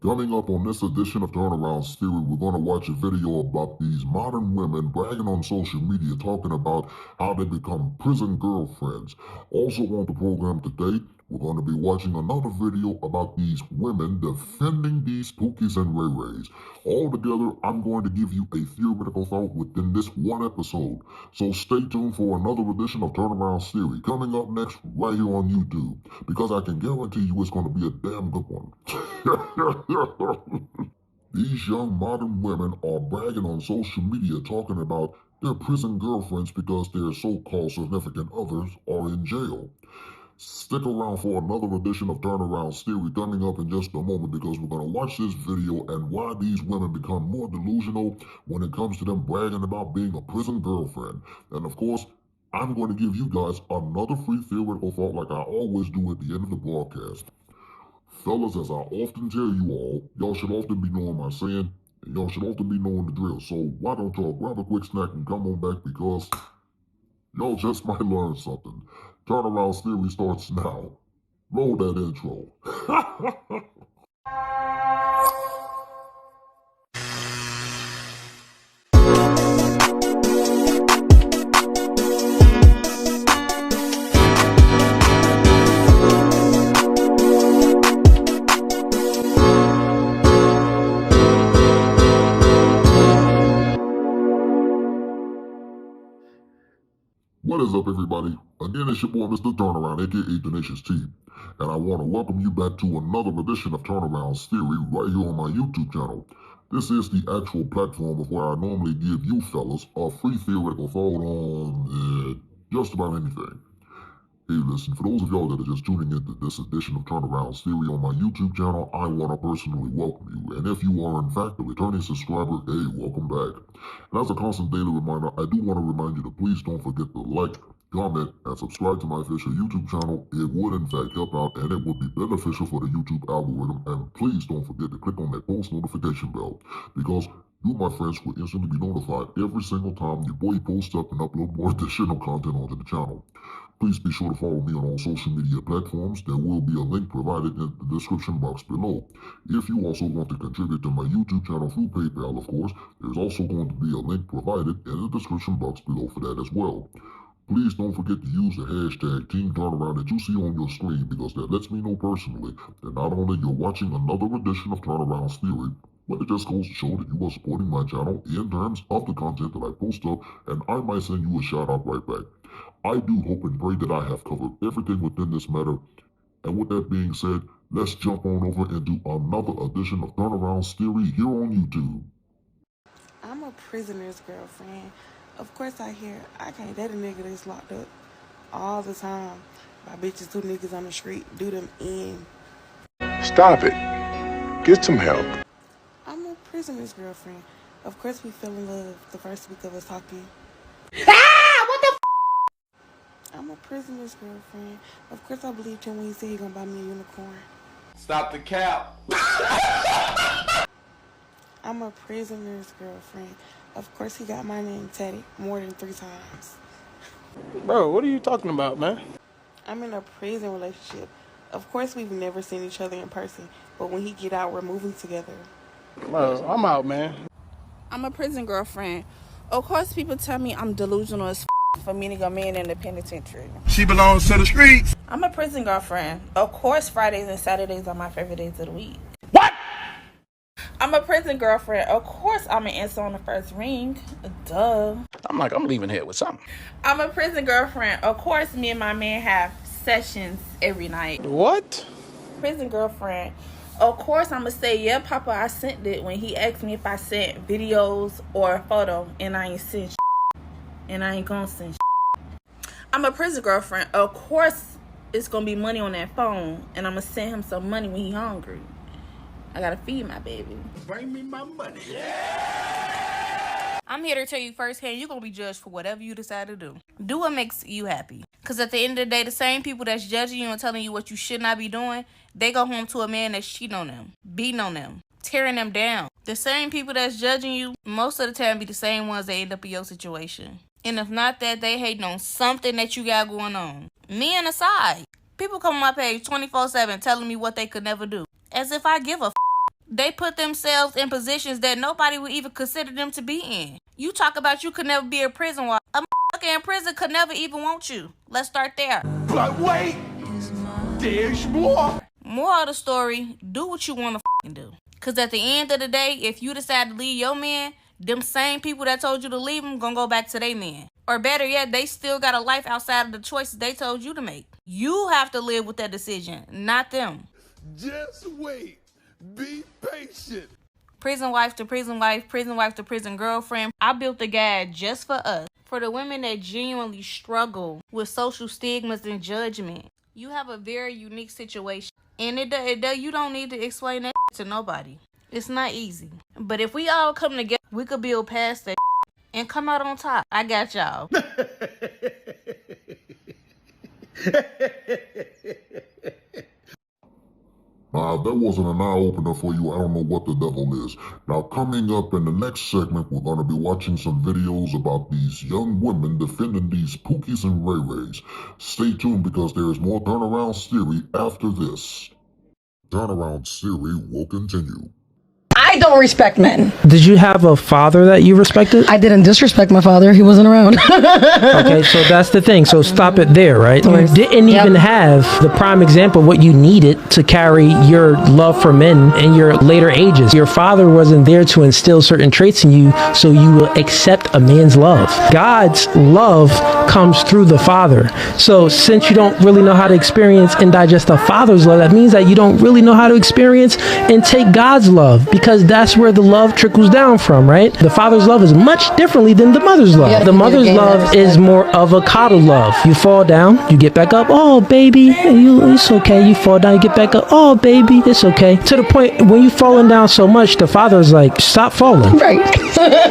Coming up on this edition of Turneround's Theory, we're going to watch a video about these modern women bragging on social media, talking about how they become prison girlfriends. Also on the program today, we're going to be watching another video about these women defending these Pookies and Ray Rays. All together, I'm going to give you a theoretical thought within this one episode. So stay tuned for another edition of Turneround's Theory, coming up next right here on YouTube, because I can guarantee you it's going to be a damn good one. These young modern women are bragging on social media, talking about their prison girlfriends because their so-called significant others are in jail. Stick around for another edition of Turnaround's Theory coming up in just a moment, because we're going to watch this video and why these women become more delusional when it comes to them bragging about being a prison girlfriend. And of course, I'm going to give you guys another free theoretical thought like I always do at the end of the broadcast. Fellas, as I often tell you all, y'all should often be knowing my saying, and y'all should often be knowing the drill. So why don't y'all grab a quick snack and come on back, because y'all just might learn something. Turnaround's Theory starts now. Roll that intro. What is up, everybody? Again, it's your boy, Mr. Turnaround, aka Tenacious T, and I want to welcome you back to another edition of Turnaround's Theory right here on my YouTube channel. This is the actual platform of where I normally give you fellas a free theoretical thought on just about anything. Hey, listen, for those of y'all that are just tuning into this edition of Turnaround's Theory on my YouTube channel, I want to personally welcome you. And if you are, in fact, a returning subscriber, hey, welcome back. And as a constant daily reminder, I do want to remind you to please don't forget to like, comment, and subscribe to my official YouTube channel. It would, in fact, help out, and it would be beneficial for the YouTube algorithm. And please don't forget to click on that post notification bell, because you, my friends, will instantly be notified every single time your boy posts up and upload more additional content onto the channel. Please be sure to follow me on all social media platforms. There will be a link provided in the description box below. If you also want to contribute to my YouTube channel through PayPal, of course, there's also going to be a link provided in the description box below for that as well. Please don't forget to use the hashtag TeamTurnaround that you see on your screen, because that lets me know personally that not only you're watching another edition of Turnaround's Theory, but it just goes to show that you are supporting my channel in terms of the content that I post up, and I might send you a shout out right back. I do hope and pray that I have covered everything within this matter. And with that being said, let's jump on over into another edition of Turnaround's Theory here on YouTube. I'm a prisoner's girlfriend. Of course I can't date a nigga that's locked up all the time. My bitches, two niggas on the street, do them in. Stop it. Get some help. I'm a prisoner's girlfriend. Of course we fell in love the first week of us talking. I'm a prisoner's girlfriend. Of course I believed him when he said he gonna buy me a unicorn. Stop the cap. I'm a prisoner's girlfriend. Of course he got my name tatted more than 3 times. Bro, what are you talking about, man? I'm in a prison relationship. Of course we've never seen each other in person, but when he get out, we're moving together. Bro, I'm out, man. I'm a prison girlfriend. Of course people tell me I'm delusional as for meeting a man in the penitentiary. She belongs to the streets. I'm a prison girlfriend. Of course Fridays and Saturdays are my favorite days of the week. What? I'm a prison girlfriend. Of course I'm an answer on the first ring. Duh. I'm leaving here with something. I'm a prison girlfriend. Of course me and my man have sessions every night. What? Prison girlfriend. Of course I'ma say, yeah, Papa, I sent it when he asked me if I sent videos or a photo, and I ain't sent and I ain't gonna send I'm a prison girlfriend. Of course it's gonna be money on that phone, and I'm gonna send him some money when he hungry. I gotta feed my baby. Bring me my money. I'm here to tell you firsthand, you're going to be judged for whatever you decide to do. Do what makes you happy. Because at the end of the day, the same people that's judging you and telling you what you should not be doing, they go home to a man that's cheating on them, beating on them, tearing them down. The same people that's judging you, most of the time be the same ones that end up in your situation. And if not that, they hating on something that you got going on. Men aside, people come on my page 24/7 telling me what they could never do. As if I give a They put themselves in positions that nobody would even consider them to be in. You talk about you could never be a prison wife. A motherfucker in prison could never even want you. Let's start there. But wait, there's more. Moral of the story, do what you want to do. Because at the end of the day, if you decide to leave your man, them same people that told you to leave him gonna go back to their man. Or better yet, they still got a life outside of the choices they told you to make. You have to live with that decision, not them. Just wait. Be patient. Prison wife to prison wife, prison wife to prison girlfriend. I built a guide just for us. For the women that genuinely struggle with social stigmas and judgment. You have a very unique situation. And you don't need to explain that to nobody. It's not easy. But if we all come together, we could build past that and come out on top. I got y'all. That wasn't an eye-opener for you. I don't know what the devil is. Now, coming up in the next segment, we're going to be watching some videos about these young women defending these Pookies and Ray Rays. Stay tuned because there is more Turnaround theory after this. Turnaround theory will continue. I don't respect men. Did you have a father that you respected? I didn't disrespect my father. He wasn't around. Okay, so that's the thing. So stop it there, right? You didn't even have the prime example of what you needed to carry your love for men in your later ages. Your father wasn't there to instill certain traits in you so you will accept a man's love. God's love comes through the father. So since you don't really know how to experience and digest a father's love, that means that you don't really know how to experience and take God's love, because that's where the love trickles down from, right? The father's love is much differently than the mother's love. Yeah, the mother's love is more of a coddle love. You fall down, you get back up. Oh, baby, it's okay. You fall down, you get back up. Oh, baby, it's okay. To the point when you're falling down so much, the father's like, stop falling. Right.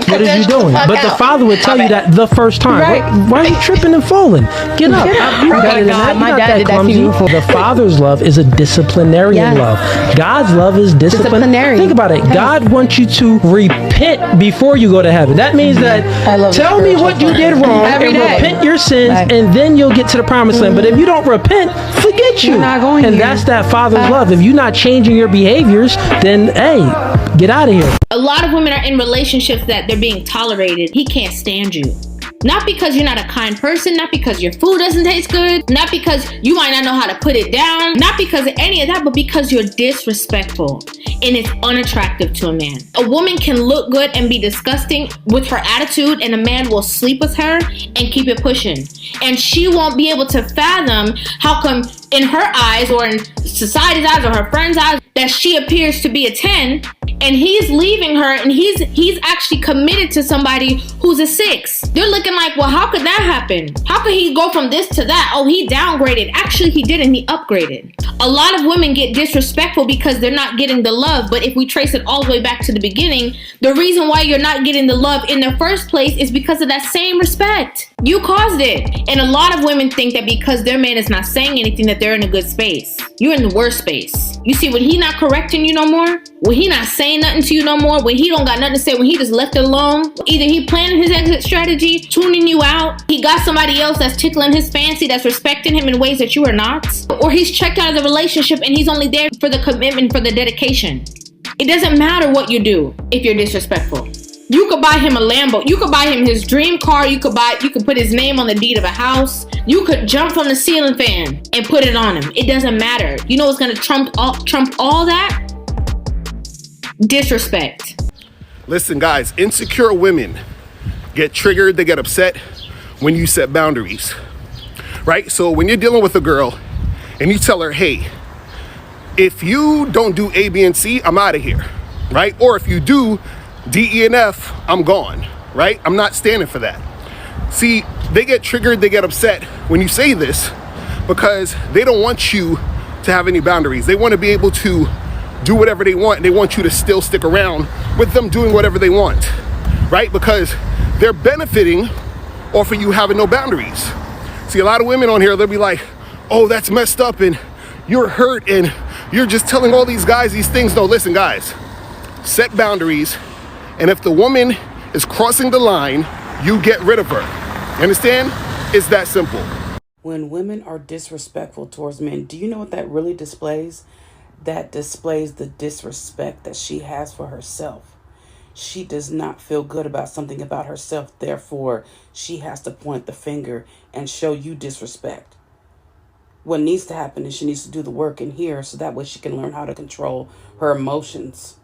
What are you doing? But the father would tell you that the first time. Right. Why are you tripping and falling? Get up. You better than that. My dad did that to you. The father's love is a disciplinarian love. God's love is disciplinary. Think about it. God wants you to repent before you go to heaven. That means that tell me what you did wrong and repent your sins, and then you'll get to the promised land. But if you don't repent, forget you. And that's that father's love. If you're not changing your behaviors, then hey, get out of here. A lot of women are in relationships that they're being tolerated. He can't stand you. Not because you're not a kind person, not because your food doesn't taste good, not because you might not know how to put it down, not because of any of that, but because you're disrespectful and it's unattractive to a man. A woman can look good and be disgusting with her attitude, and a man will sleep with her and keep it pushing. And she won't be able to fathom how come in her eyes or in society's eyes or her friends' eyes that she appears to be a 10, and he's leaving her and he's actually committed to somebody who's a 6. They're looking like, well, how could that happen? How could he go from this to that? Oh, he downgraded. Actually, he didn't. He upgraded. A lot of women get disrespectful because they're not getting the love. But if we trace it all the way back to the beginning, the reason why you're not getting the love in the first place is because of that same respect. You caused it. And a lot of women think that because their man is not saying anything that they're in a good space. You're in the worst space. You see, when he not correcting you no more, when he not saying nothing to you no more, when he don't got nothing to say, when he just left it alone, either he planning his exit strategy, tuning you out, he got somebody else that's tickling his fancy, that's respecting him in ways that you are not, or he's checked out of the relationship and he's only there for the commitment, for the dedication. It doesn't matter what you do if you're disrespectful. You could buy him a Lambo. You could buy him his dream car. You could put his name on the deed of a house. You could jump from the ceiling fan and put it on him. It doesn't matter. You know what's gonna trump all that? Disrespect. Listen, guys, insecure women get triggered. They get upset when you set boundaries, right? So when you're dealing with a girl and you tell her, hey, if you don't do A, B, and C, I'm out of here, right? Or if you do D, E, and F, I'm gone, right? I'm not standing for that. See, they get triggered, they get upset when you say this because they don't want you to have any boundaries. They want to be able to do whatever they want. They want you to still stick around with them doing whatever they want, right? Because they're benefiting off of you having no boundaries. See, a lot of women on here, they'll be like, oh, that's messed up and you're hurt and you're just telling all these guys these things. No, listen, guys, set boundaries. And if the woman is crossing the line, you get rid of her. You understand? It's that simple. When women are disrespectful towards men, do you know what that really displays? that displays the disrespect that she has for herself. She does not feel good about something about herself. Therefore, she has to point the finger and show you disrespect. What needs to happen is she needs to do the work in here so that way she can learn how to control her emotions.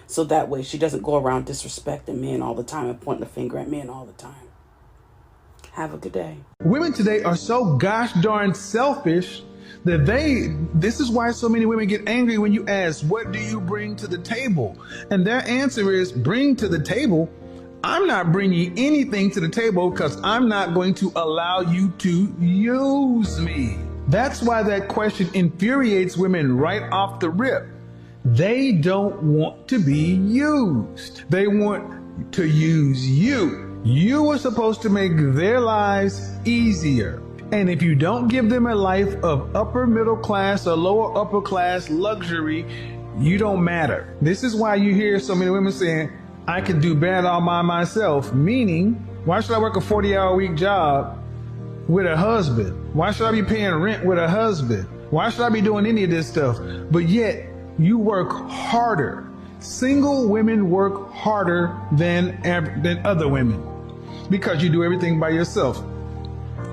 So that way she doesn't go around disrespecting men all the time and pointing the finger at men all the time. Have a good day. Women today are so gosh darn selfish that this is why so many women get angry when you ask, what do you bring to the table? And their answer is, bring to the table? I'm not bringing anything to the table because I'm not going to allow you to use me. That's why that question infuriates women right off the rip. They don't want to be used. They want to use you. You are supposed to make their lives easier. And if you don't give them a life of upper middle class or lower upper class luxury, you don't matter. This is why you hear so many women saying, I can do bad all by myself. Meaning, why should I work a 40-hour-a-week job with a husband? Why should I be paying rent with a husband? Why should I be doing any of this stuff? But yet, you work harder. Single women work harder than other women because you do everything by yourself.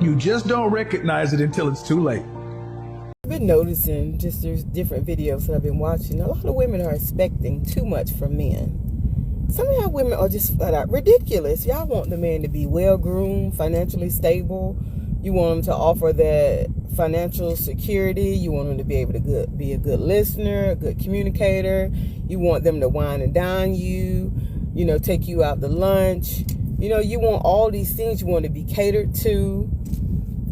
You just don't recognize it until it's too late. I've been noticing, just there's different videos that I've been watching, a lot of women are expecting too much from men. Some of y'all women are just flat out ridiculous. Y'all want the man to be well-groomed, financially stable. You want him to offer that financial security. You want him to be able to be a good listener, a good communicator. You want them to wine and dine you, take you out to lunch. You want all these things. You want to be catered to.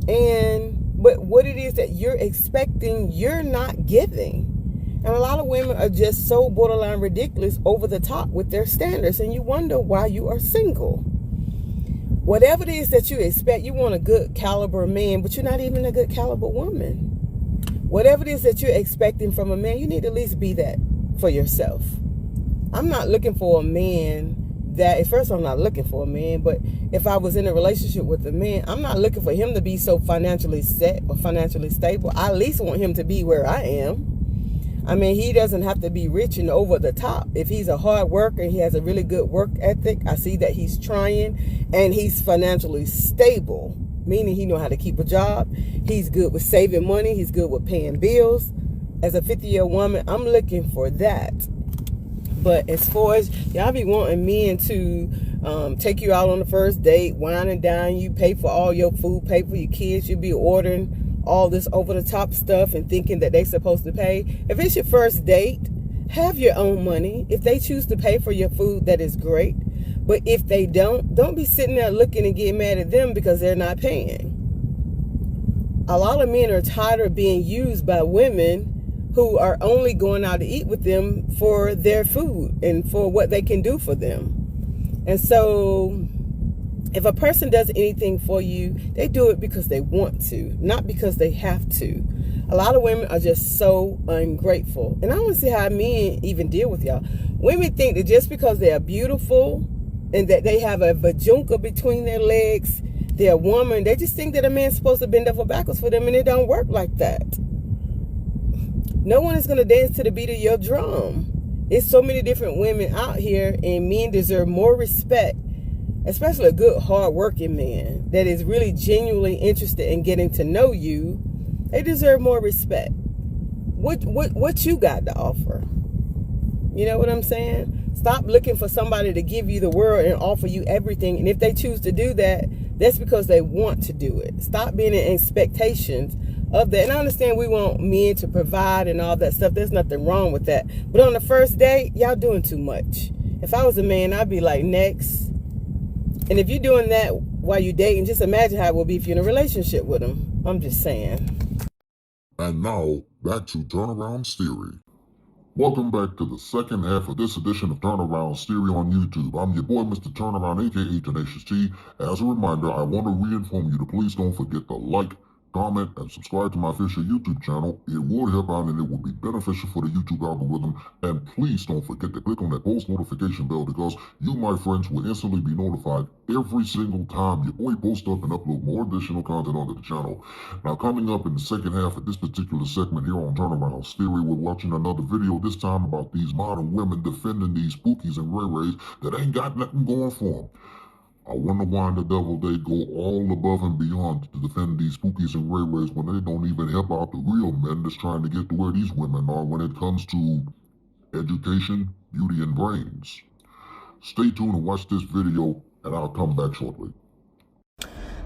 But what it is that you're expecting, you're not giving. And a lot of women are just so borderline ridiculous, over the top with their standards. And you wonder why you are single. Whatever it is that you expect, you want a good caliber man, but you're not even a good caliber woman. Whatever it is that you're expecting from a man, you need to at least be that for yourself. I'm not looking for a man that, first I'm not looking for a man, but if I was in a relationship with a man, I'm not looking for him to be so financially set or financially stable. I at least want him to be where I am. I mean, he doesn't have to be rich and over the top. If he's a hard worker and he has a really good work ethic, I see that he's trying and he's financially stable, meaning he knows how to keep a job. He's good with saving money. He's good with paying bills. As a 50-year woman, I'm looking for that. But as far as y'all be wanting men to take you out on the first date, wine and dine you, pay for all your food, pay for your kids, you be ordering all this over-the-top stuff and thinking that they're supposed to pay. If it's your first date, have your own money. If they choose to pay for your food, that is great. But if they don't be sitting there looking and getting mad at them because they're not paying. A lot of men are tired of being used by women who are only going out to eat with them for their food and for what they can do for them. And so if a person does anything for you, they do it because they want to, not because they have to. A lot of women are just so ungrateful. And I don't see how men even deal with y'all. Women think that just because they are beautiful and that they have a vajunka between their legs, they're a woman, they just think that a man's supposed to bend over backwards for them, and it don't work like that. No one is going to dance to the beat of your drum. There's so many different women out here, and men deserve more respect, especially a good, hard-working man that is really genuinely interested in getting to know you. They deserve more respect. What you got to offer? You know what I'm saying? Stop looking for somebody to give you the world and offer you everything. And if they choose to do that, that's because they want to do it. Stop being in expectations of that. And I understand we want men to provide and all that stuff. There's nothing wrong with that. But on the first date, y'all doing too much. If I was a man, I'd be like, next. And if you're doing that while you're dating, just imagine how it will be if you're in a relationship with them. I'm just saying. And now, back to Turneround's Theory. Welcome back to the second half of this edition of Turneround's Theory on YouTube. I'm your boy, Mr. Turnaround, aka Tenacious T. As a reminder, I want to re-inform you to please don't forget to like, comment, and subscribe to my official YouTube channel. It would help out and it would be beneficial for the YouTube algorithm. And please don't forget to click on that post notification bell because you, my friends, will instantly be notified every single time your boy posts up and upload more additional content onto the channel. Now, coming up in the second half of this particular segment here on Turneround Theory, we're watching another video, this time about these modern women defending these Pookies and Ray Rays that ain't got nothing going for them. I wonder why in the devil they go all above and beyond to defend these Pookies and Ray Rays when they don't even help out the real men that's trying to get to where these women are when it comes to education, beauty, and brains. Stay tuned and watch this video, and I'll come back shortly.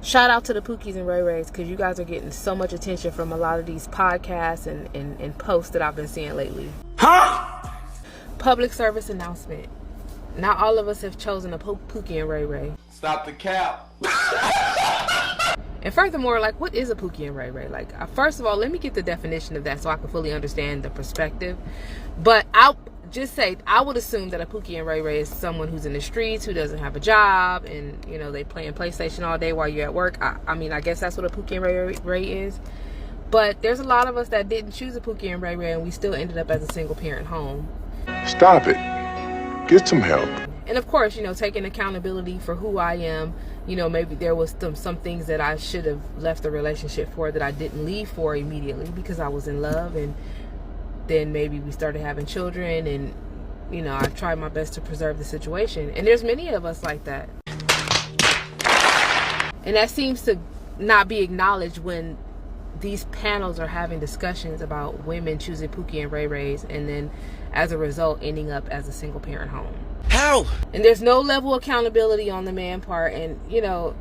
Shout out to the Pookies and Ray Rays because you guys are getting so much attention from a lot of these podcasts and posts that I've been seeing lately. Huh? Public service announcement. Not all of us have chosen a Pookie and Ray Ray. Stop the cap. And furthermore, like, what is a Pookie and Ray Ray? Like, first of all, let me get the definition of that so I can fully understand the perspective. But I'll just say, I would assume that a Pookie and Ray Ray is someone who's in the streets, who doesn't have a job, and, you know, they playing PlayStation all day while you're at work. I mean, I guess that's what a Pookie and Ray is. But there's a lot of us that didn't choose a Pookie and Ray Ray, and we still ended up as a single-parent home. Stop it. Get some help. And of course, you know, taking accountability for who I am. You know, maybe there was some things that I should have left the relationship for that I didn't leave for immediately because I was in love, and then maybe we started having children, and, you know, I tried my best to preserve the situation. And there's many of us like that. And that seems to not be acknowledged when these panels are having discussions about women choosing Pookie and Ray Rays and then as a result ending up as a single parent home. How? And there's no level of accountability on the man part, and, you know,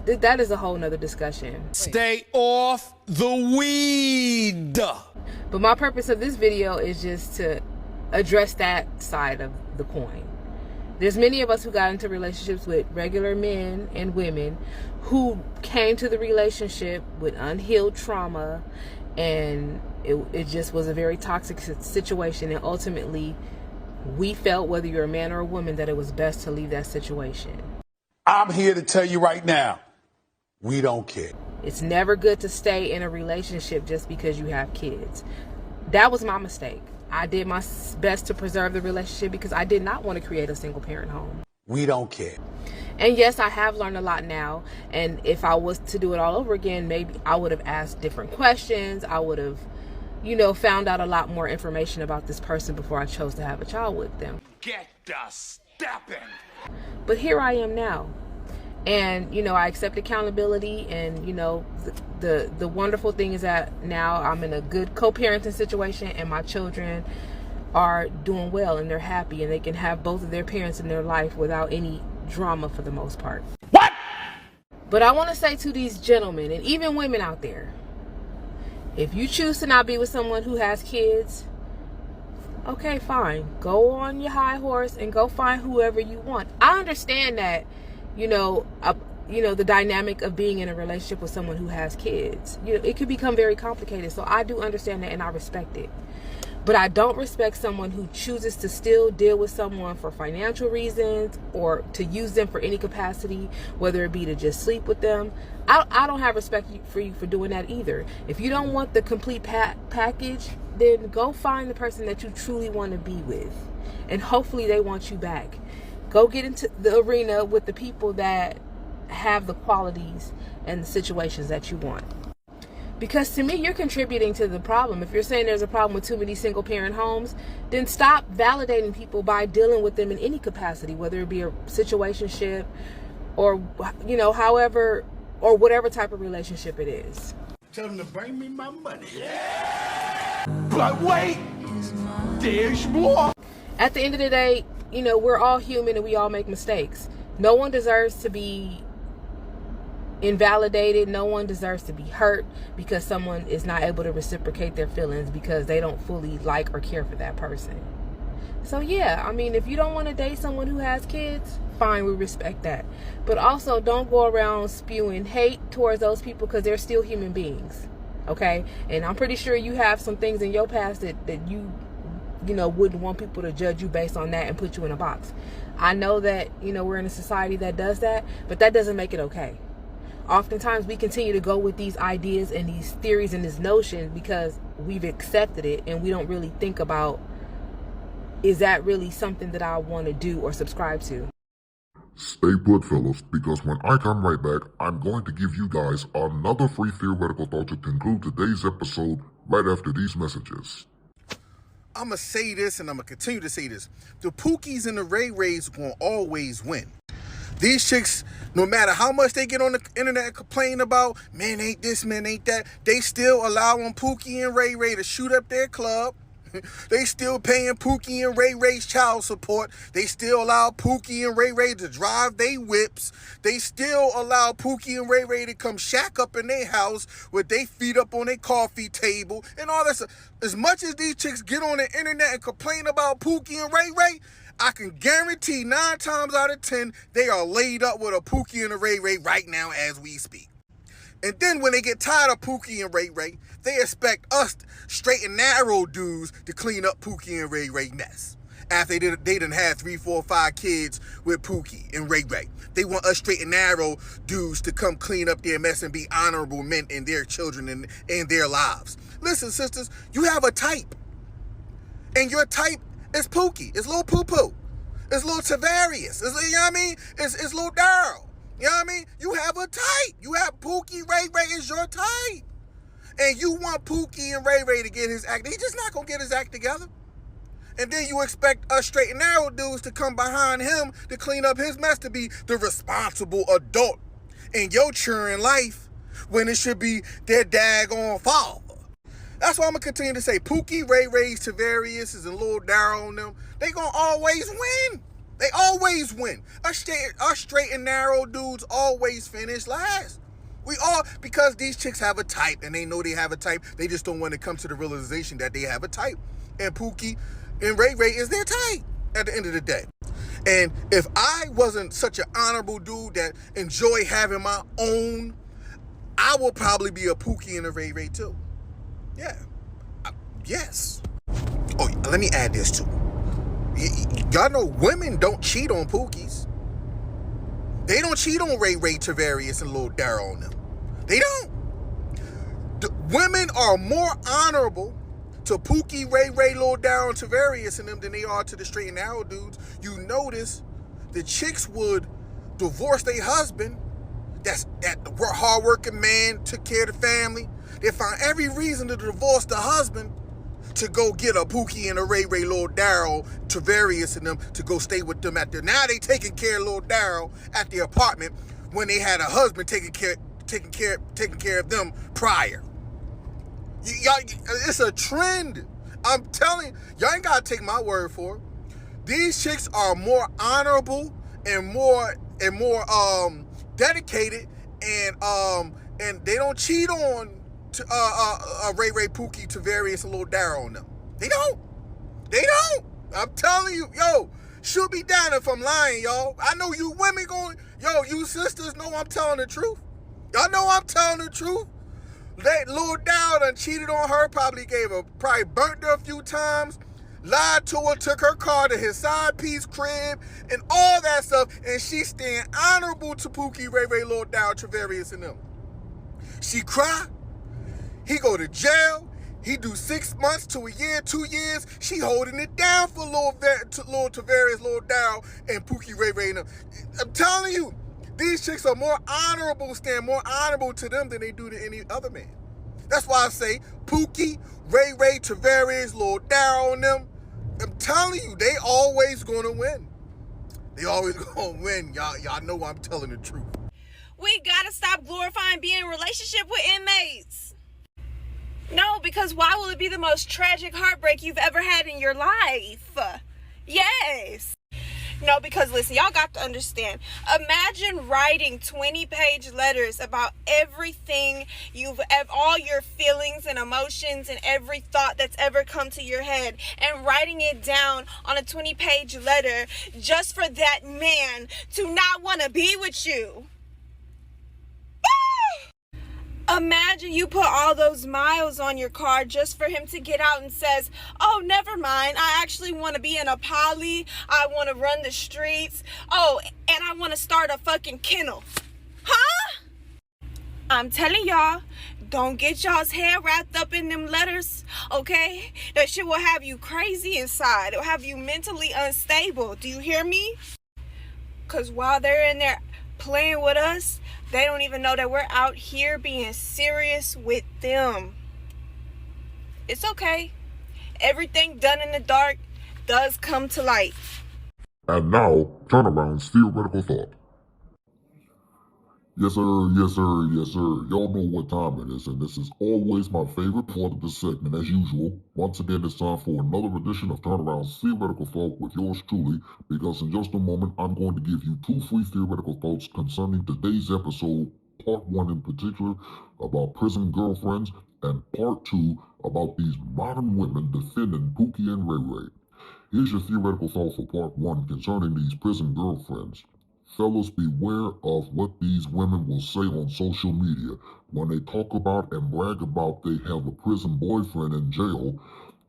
that is a whole nother discussion. Stay off the weed. But my purpose of this video is just to address that side of the coin. There's many of us who got into relationships with regular men and women who came to the relationship with unhealed trauma, and it just was a very toxic situation, and ultimately we felt, whether you're a man or a woman, that it was best to leave that situation. I'm here to tell you right now, we don't care. It's never good to stay in a relationship just because you have kids. That was my mistake. I did my best to preserve the relationship because I did not want to create a single parent home. We don't care. And yes, I have learned a lot now. And if I was to do it all over again, maybe I would have asked different questions. I would have, you know, found out a lot more information about this person before I chose to have a child with them. Get the stepping. But here I am now. And, you know, I accept accountability, and, you know, the wonderful thing is that now I'm in a good co-parenting situation, and my children are doing well, and they're happy, and they can have both of their parents in their life without any drama for the most part. What? But I want to say to these gentlemen and even women out there, if you choose to not be with someone who has kids, okay, fine. Go on your high horse and go find whoever you want. I understand that, you know, the dynamic of being in a relationship with someone who has kids. You know, it could become very complicated. So I do understand that, and I respect it. But I don't respect someone who chooses to still deal with someone for financial reasons or to use them for any capacity, whether it be to just sleep with them. I don't have respect for you for doing that either. If you don't want the complete package, then go find the person that you truly want to be with. And hopefully they want you back. Go get into the arena with the people that have the qualities and the situations that you want. Because to me, you're contributing to the problem. If you're saying there's a problem with too many single parent homes, then stop validating people by dealing with them in any capacity, whether it be a situationship or, you know, however, or whatever type of relationship it is. Tell them to bring me my money. Yeah. But wait, there's more. At the end of the day, you know, we're all human and we all make mistakes. No one deserves to be invalidated. No one deserves to be hurt because someone is not able to reciprocate their feelings because they don't fully like or care for that person. So yeah, I mean, if you don't want to date someone who has kids, fine, we respect that. But also don't go around spewing hate towards those people because they're still human beings. Okay? And I'm pretty sure you have some things in your past that you know, wouldn't want people to judge you based on that and put you in a box. I know that, you know, we're in a society that does that, but that doesn't make it okay. Oftentimes we continue to go with these ideas and these theories and this notion because we've accepted it and we don't really think about, is that really something that I want to do or subscribe to? Stay put, fellas, because when I come right back, I'm going to give you guys another free theoretical thought to conclude today's episode right after these messages. I'm going to say this and I'm going to continue to say this. The Pookies and the Ray Rays going to always win. These chicks, no matter how much they get on the internet and complain about, men ain't this, men ain't that, they still allowing Pookie and Ray Ray to shoot up their club. They still paying Pookie and Ray Ray's child support. They still allow Pookie and Ray Ray to drive they whips. They still allow Pookie and Ray Ray to come shack up in their house with their feet up on their coffee table and all that stuff. As much as these chicks get on the internet and complain about Pookie and Ray Ray, I can guarantee 9 times out of 10, they are laid up with a Pookie and a Ray Ray right now as we speak. And then when they get tired of Pookie and Ray Ray, they expect us straight and narrow dudes to clean up Pookie and Ray Ray mess. After they done had 3, 4, 5 kids with Pookie and Ray Ray. They want us straight and narrow dudes to come clean up their mess and be honorable men in their children and their lives. Listen, sisters, you have a type. And your type is Pookie. It's Lil Poo Poo. It's Lil Tavarius. You know what I mean? It's Lil Daryl. You know what I mean? You have a type. You have Pookie. Ray Ray is your type. And you want Pookie and Ray Ray to get his act. He's just not going to get his act together. And then you expect us straight and narrow dudes to come behind him to clean up his mess, to be the responsible adult in your churning life when it should be their daggone father. That's why I'm going to continue to say Pookie, Ray Ray's, Tavarius, and Lil Daryl on them, they going to always win. They always win. Us straight and narrow dudes always finish last. Because these chicks have a type and they know they have a type, they just don't want to come to the realization that they have a type. And Pookie and Ray Ray is their type at the end of the day. And if I wasn't such an honorable dude that enjoy having my own, I will probably be a Pookie and a Ray Ray too. Yeah. Yes. Oh, let me add this too. Y'all know women don't cheat on Pookies. They don't cheat on Ray Ray, Tavarius, and Lil Daryl on them. They don't. Women are more honorable to Pookie, Ray Ray, Lil Daryl, and Tavarius and them than they are to the straight and narrow dudes. You notice the chicks would divorce their husband. That hardworking man, took care of the family. They find every reason to divorce the husband to go get a Pookie and a Ray Ray, Lil Daryl, Tavarius and them to go stay with them at their. Now they taking care of Lil Daryl at the apartment when they had a husband taking care of them prior. Y'all, it's a trend. I'm telling you, y'all ain't gotta take my word for it. These chicks are more honorable and more dedicated and they don't cheat on Ray Ray, Pookie, Tavarius, and Lil Daryl on them. They don't. I'm telling you, yo, shoot me down if I'm lying, y'all. I know you women you sisters know I'm telling the truth. Y'all know I'm telling the truth. That Lil Daryl done cheated on her, probably burnt her a few times, lied to her, took her car to his side piece crib, and all that stuff, and she staying honorable to Pookie, Ray Ray, Lil Daryl, Tavarius, and them. She cry. He go to jail. He do 6 months to a year, 2 years. She holding it down for Lil Tavarius, Lil Daryl, and Pookie, Ray Ray, and them. I'm telling you, these chicks are more honorable to them than they do to any other man. That's why I say Pookie, Ray Ray, Tavarius, Lil Daryl, and them. I'm telling you, they always gonna win. They always gonna win. Y'all know I'm telling the truth. We gotta stop glorifying being in a relationship with inmates. No, because why will it be the most tragic heartbreak you've ever had in your life? Yes. No, because listen, y'all got to understand. Imagine writing 20-page letters about everything all your feelings and emotions and every thought that's ever come to your head, and writing it down on a 20-page letter just for that man to not want to be with you. Imagine you put all those miles on your car just for him to get out and says, oh, never mind. I actually want to be in a poly. I want to run the streets. Oh, and I want to start a fucking kennel. Huh? I'm telling y'all, don't get y'all's head wrapped up in them letters, okay? That shit will have you crazy inside. It'll have you mentally unstable. Do you hear me? Because while they're in there playing with us, they don't even know that we're out here being serious with them. It's okay. Everything done in the dark does come to light. And now, Turnaround's theoretical thought. Yes sir, yes sir, yes sir. Y'all know what time it is, and this is always my favorite part of the segment as usual. Once again, it's time for another edition of Turnaround's Theoretical Thought with yours truly, because in just a moment, I'm going to give you 2 free theoretical thoughts concerning today's episode, part 1 in particular, about prison girlfriends, and part 2 about these modern women defending Pookie and Ray Ray. Here's your theoretical thought for part 1 concerning these prison girlfriends. Fellas, beware of what these women will say on social media. When they talk about and brag about they have a prison boyfriend in jail,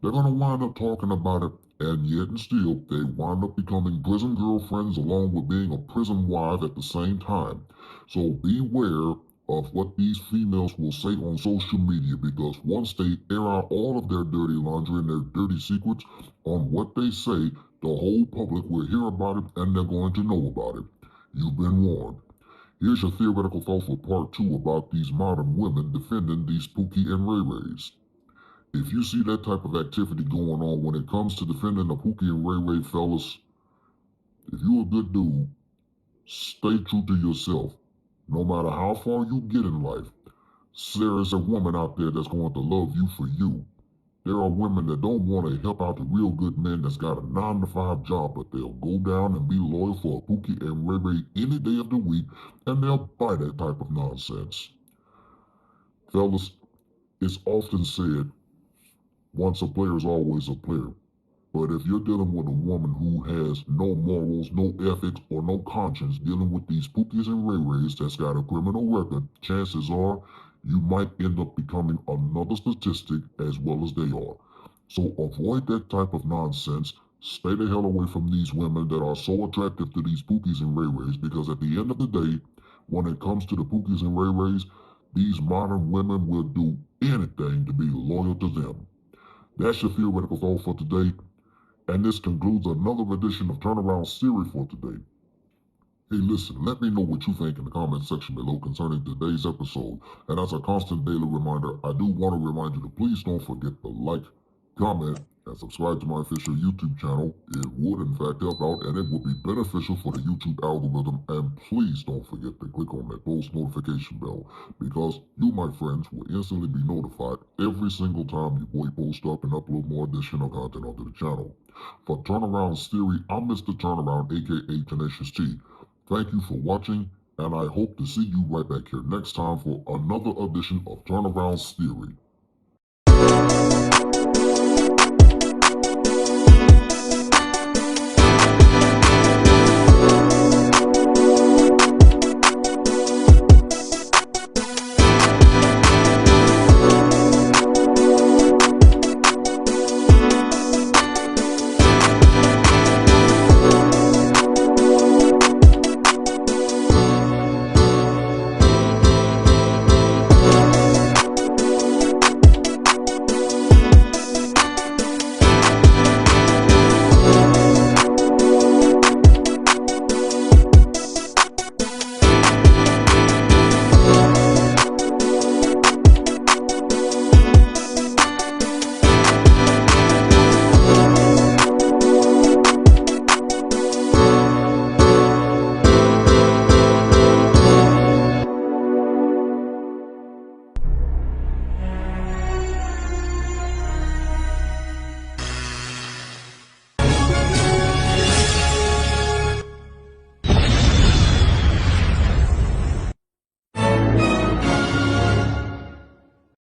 they're going to wind up talking about it, and yet and still, they wind up becoming prison girlfriends along with being a prison wife at the same time. So beware of what these females will say on social media, because once they air out all of their dirty laundry and their dirty secrets on what they say, the whole public will hear about it and they're going to know about it. You've been warned. Here's your theoretical thought for part 2 about these modern women defending these Pookie and Ray Rays. If you see that type of activity going on when it comes to defending the Pookie and Ray Ray, fellas, if you're a good dude, stay true to yourself. No matter how far you get in life, there is a woman out there that's going to love you for you. There are women that don't want to help out the real good men that's got a 9-to-5 job, but they'll go down and be loyal for a Pookie and Ray Ray any day of the week, and they'll buy that type of nonsense. Fellas, it's often said, once a player is always a player. But if you're dealing with a woman who has no morals, no ethics, or no conscience, dealing with these Pookies and Ray Rays that's got a criminal record, chances are you might end up becoming another statistic as well as they are. So avoid that type of nonsense. Stay the hell away from these women that are so attractive to these Pookies and Ray Rays, because at the end of the day, when it comes to the Pookies and Ray Rays, these modern women will do anything to be loyal to them. That's your theoretical thought for today. And this concludes another edition of Turnaround's Theory for today. Hey listen, let me know what you think in the comment section below concerning today's episode. And as a constant daily reminder, I do want to remind you to please don't forget to like, comment, and subscribe to my official YouTube channel. It would in fact help out, and it would be beneficial for the YouTube algorithm. And please don't forget to click on that post notification bell, because you, my friends, will instantly be notified every single time your boy posts up and upload more additional content onto the channel. For Turnaround's Theory, I'm Mr. Turnaround, aka Tenacious T. Thank you for watching, and I hope to see you right back here next time for another edition of Turnaround's Theory.